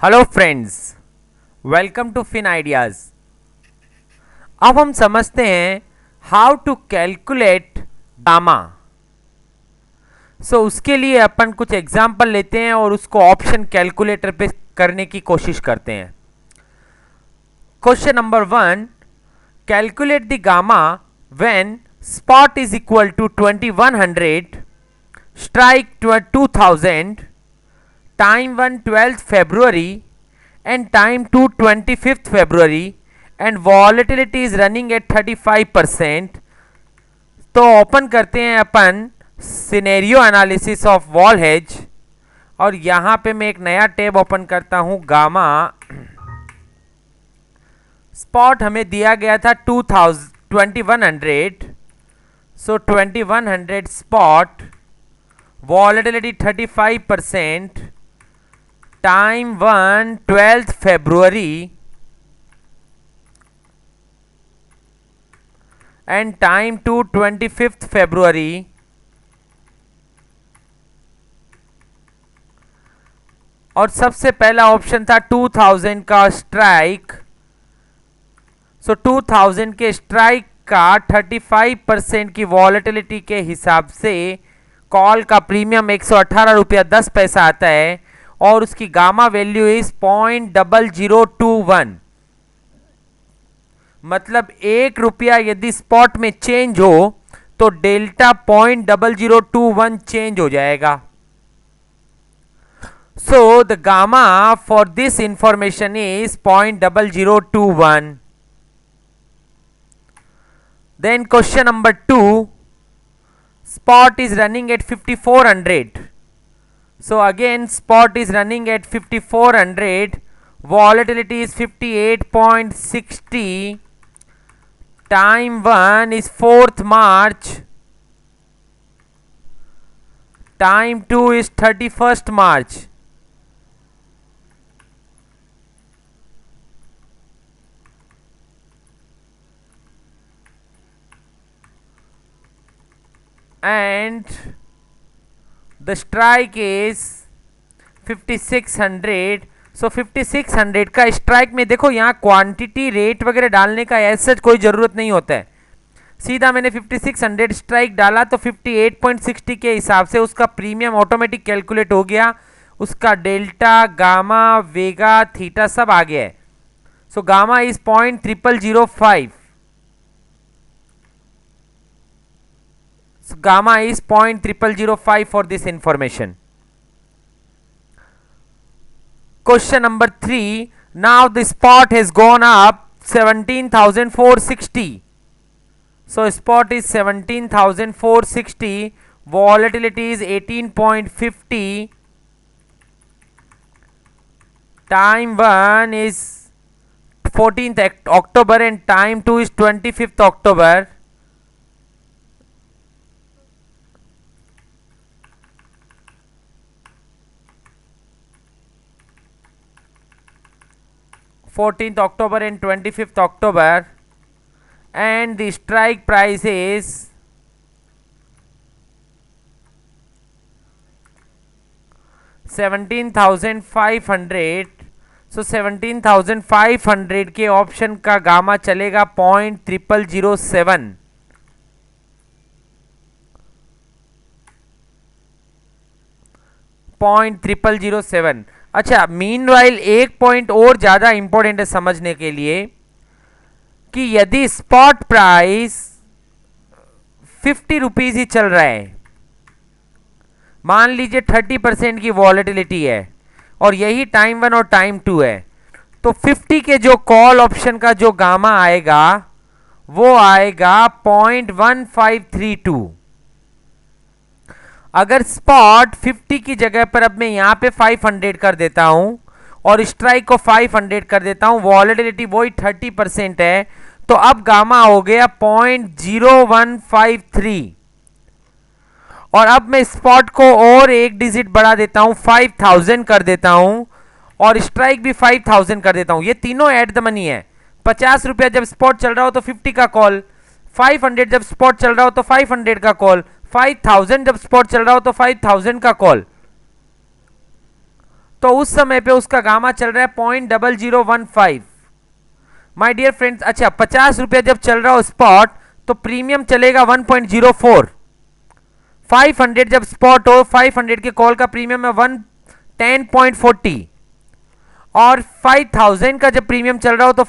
Hello friends, welcome to Fin Ideas. अब हम समझते हैं हाउ टू कैलकुलेट गामा। उसके लिए अपन कुछ एग्जाम्पल लेते हैं और उसको ऑप्शन कैलकुलेटर पे करने की कोशिश करते हैं। Question number 1, calculate the gamma when spot is equal to 2100, strike 2000, time 1 12th February and time 2 25th February and volatility is running at 35%। तो ओपन करते हैं अपन scenario analysis of vol hedge और यहां पे मैं एक नया टैब ओपन करता हूं। गामा स्पॉट हमें दिया गया था 2100, सो 2100 spot, volatility 35%, time 1 12th February and time 2 25th February। और सबसे पहला ऑप्शन था 2000 का स्ट्राइक। सो 2000 के स्ट्राइक का 35% की वॉलेटिलिटी के हिसाब से कॉल का प्रीमियम 118 रुपया 10 पैसा आता है और उसकी गामा वैल्यू इज 0.0021। मतलब 1 रुपया यदि स्पॉट में चेंज हो तो डेल्टा 0.0021 चेंज हो जाएगा। So the gamma for this information is 0.0021। Then question number 2, spot is running at 5400, so again spot is running at 5400, volatility is 58.60, time 1 is 4th March, time 2 is 31st March। and the strike is 5600। सो 5600 का strike में देखो यहाँ quantity rate वगैरह डालने का ऐसा कोई ज़रूरत नहीं होता है। सीधा मैंने 5600 स्ट्राइक डाला तो 58.60 के हिसाब से उसका प्रीमियम ऑटोमेटिक कैलकुलेट हो गया। उसका डेल्टा, गामा, वेगा, थीटा सब आ गया है। So gamma is 0.0005। Gamma is 0.0005 for this information. Question number 3, now the spot has gone up 17,460. So spot is 17,460, volatility is 18.50, time 1 is 14th October and time 2 is 25th October। October and 25th October, and the strike price is 17,500। सो 17,500 के option का gamma चलेगा 0.0007। अच्छा, meanwhile एक point और ज्यादा important है समझने के लिए कि यदि स्पॉट प्राइस 50 रुपीज ही चल रहा है, मान लीजिए 30% की वॉलेटिलिटी है और यही टाइम 1 और टाइम 2 है, तो 50 के जो कॉल ऑप्शन का जो गामा आएगा वो आएगा 0.1532। अगर स्पॉट 50 की जगह पर अब मैं यहां पे 500 कर देता हूं और स्ट्राइक को 500 कर देता हूं, वॉलेटिलिटी वही 30% है, तो अब गामा हो गया 0.0153। और अब मैं स्पॉट को और एक डिजिट बढ़ा देता हूं, 5000 कर देता हूं और स्ट्राइक भी 5000 कर देता हूं। ये तीनों एट द मनी है। 50 रुपया जब स्पॉट चल रहा हो तो 50 का कॉल, 500 जब स्पॉट चल रहा हो तो 500 का कॉल, 5000 जब स्पॉट चल रहा हो तो 5000 का कॉल। तो उस समय पे उसका गामा चल रहा है 0.0015। माय डियर फ्रेंड्स, अच्छा 50 रुपये जब चल रहा हो स्पॉट तो प्रीमियम चलेगा 1.04। 500 जब स्पॉट हो, 500 के कॉल का प्रीमियम है 10.40। और 5000 का जब प्रीमियम चल रहा हो तो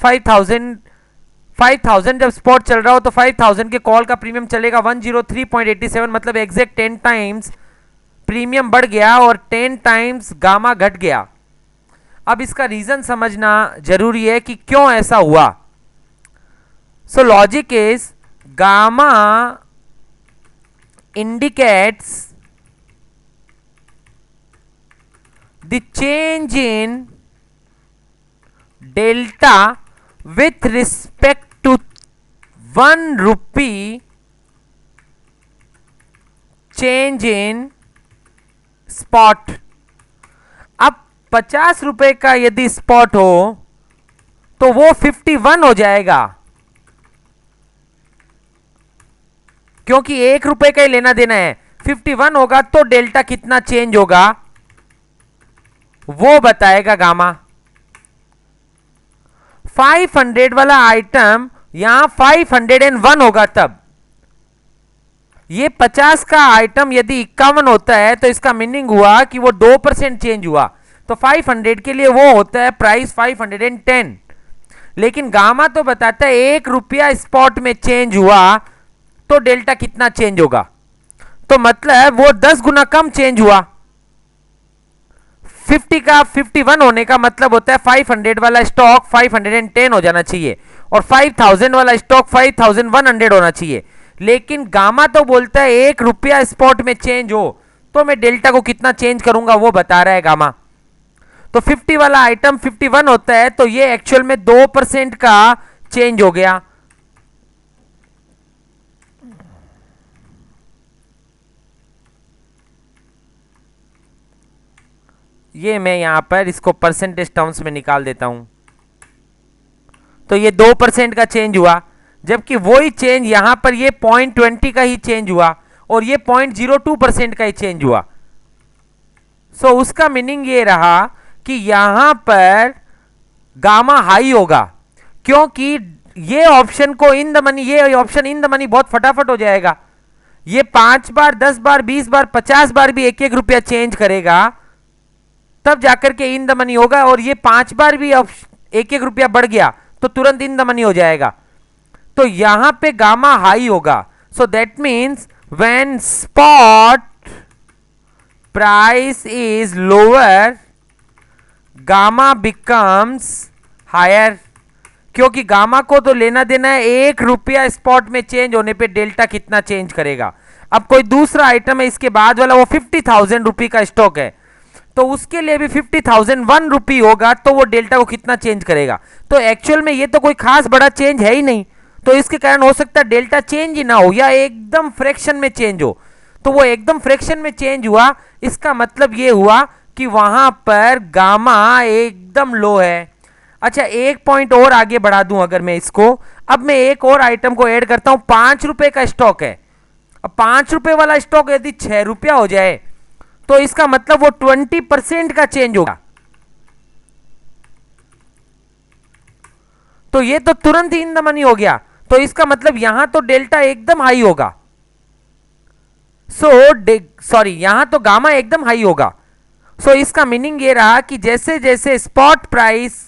5000 जब स्पॉट चल रहा हो तो 5000 के कॉल का प्रीमियम चलेगा 103.87। मतलब एग्जैक्ट 10 टाइम्स प्रीमियम बढ़ गया और 10 टाइम्स गामा घट गया। अब इसका रीजन समझना जरूरी है कि क्यों ऐसा हुआ। So logic is gamma indicates the change in delta with respect to 1 rupee change in spot। अब 50 रुपए का यदि स्पॉट हो तो वो 51 हो जाएगा, क्योंकि 1 रुपए का ही लेना देना है। 51 होगा तो डेल्टा कितना चेंज होगा वो बताएगा गामा। 500 वाला आइटम यहां 501 होगा तब। ये 50 का आइटम यदि 51 होता है तो इसका मीनिंग हुआ कि वो 2% चेंज हुआ। तो 500 के लिए वो होता है प्राइस 510। लेकिन गामा तो बताता है 1 रुपया स्पॉट में चेंज हुआ तो डेल्टा कितना चेंज होगा। तो मतलब वो 10 गुना कम चेंज हुआ। 50 का 51 होने का मतलब होता है 500 वाला स्टॉक 510 हो जाना चाहिए और 5000 वाला स्टॉक 5100 होना चाहिए। लेकिन गामा तो बोलता है 1 रुपया स्पॉट में चेंज हो तो मैं डेल्टा को कितना चेंज करूंगा वो बता रहा है गामा। तो 50 वाला आइटम 51 होता है तो ये एक्चुअल में 2% का चेंज हो गया। ये मैं यहां पर इसको परसेंटेज टर्म्स में निकाल देता हूं। तो ये 2% का चेंज हुआ, जबकि वही चेंज यहां पर ये 0.20 का ही चेंज हुआ और ये 0.02% का ही चेंज हुआ। सो उसका मीनिंग ये रहा कि यहां पर गामा हाई होगा, क्योंकि ये ऑप्शन को इन द मनी, ये ऑप्शन इन द मनी बहुत फटाफट हो जाएगा। ये 5 बार 10 बार 20 बार 50 बार भी 1-1 रुपया चेंज करेगा तब जाकर के इन द मनी होगा। और ये 5 बार भी 1-1 रुपया बढ़ गया तो तुरंत इन द मनी हो जाएगा। तो यहां पे गामा हाई होगा। So that means when spot price is lower gamma becomes higher, क्योंकि गामा को तो लेना देना है 1 रुपया स्पॉट में चेंज होने पे डेल्टा कितना चेंज करेगा। अब कोई दूसरा आइटम है इसके बाद वाला, वो 50,000 रुपये का स्टॉक है तो उसके लिए भी 50,001 रुपये होगा तो वो डेल्टा को कितना चेंज करेगा। तो एक्चुअल में ये तो कोई खास बड़ा चेंज है ही नहीं, तो इसके कारण हो सकता है डेल्टा चेंज ही ना हो या एकदम फ्रैक्शन में चेंज हो। तो वो एकदम फ्रैक्शन में चेंज हुआ, इसका मतलब ये हुआ कि वहां पर गामा एकदम लो है। अच्छा, एक पॉइंट और आगे बढ़ा दूं अगर मैं इसको, अब मैं एक और आइटम को ऐड करता हूं। 5 रुपए का स्टॉक है। अब 5 रुपए वाला स्टॉक यदि 6 रुपया हो जाए तो इसका मतलब वो 20% का चेंज होगा। तो ये तो तुरंत ही इन द मनी हो गया, तो इसका मतलब यहां तो डेल्टा एकदम हाई होगा। सॉरी, यहां तो गामा एकदम हाई होगा। इसका मीनिंग ये रहा कि जैसे जैसे स्पॉट प्राइस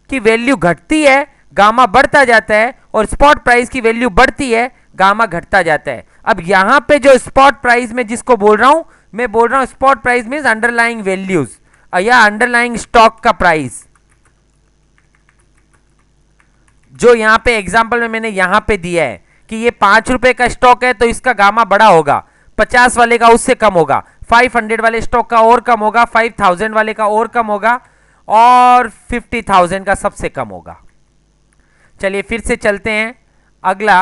की वैल्यू घटती है गामा बढ़ता जाता है और स्पॉट प्राइस की वैल्यू बढ़ती है गामा घटता जाता है। अब यहां पे जो स्पॉट प्राइस में जिसको बोल रहा हूं, मैं बोल रहा हूं spot price means underlying values या अंडरलाइंग स्टॉक का प्राइस। जो यहां पे एग्जांपल में मैंने यहां पे दिया है कि ये 5 रुपए का स्टॉक है तो इसका गामा बड़ा होगा, 50 वाले का उससे कम होगा, 500 वाले स्टॉक का और कम होगा, 5000 वाले का और कम होगा और 50,000 का सबसे कम होगा। चलिए फिर से चलते हैं अगला।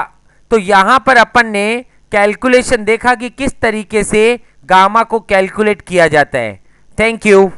तो यहां पर अपन ने कैलकुलेशन देखा कि किस तरीके से गामा को कैलकुलेट किया जाता है। Thank you.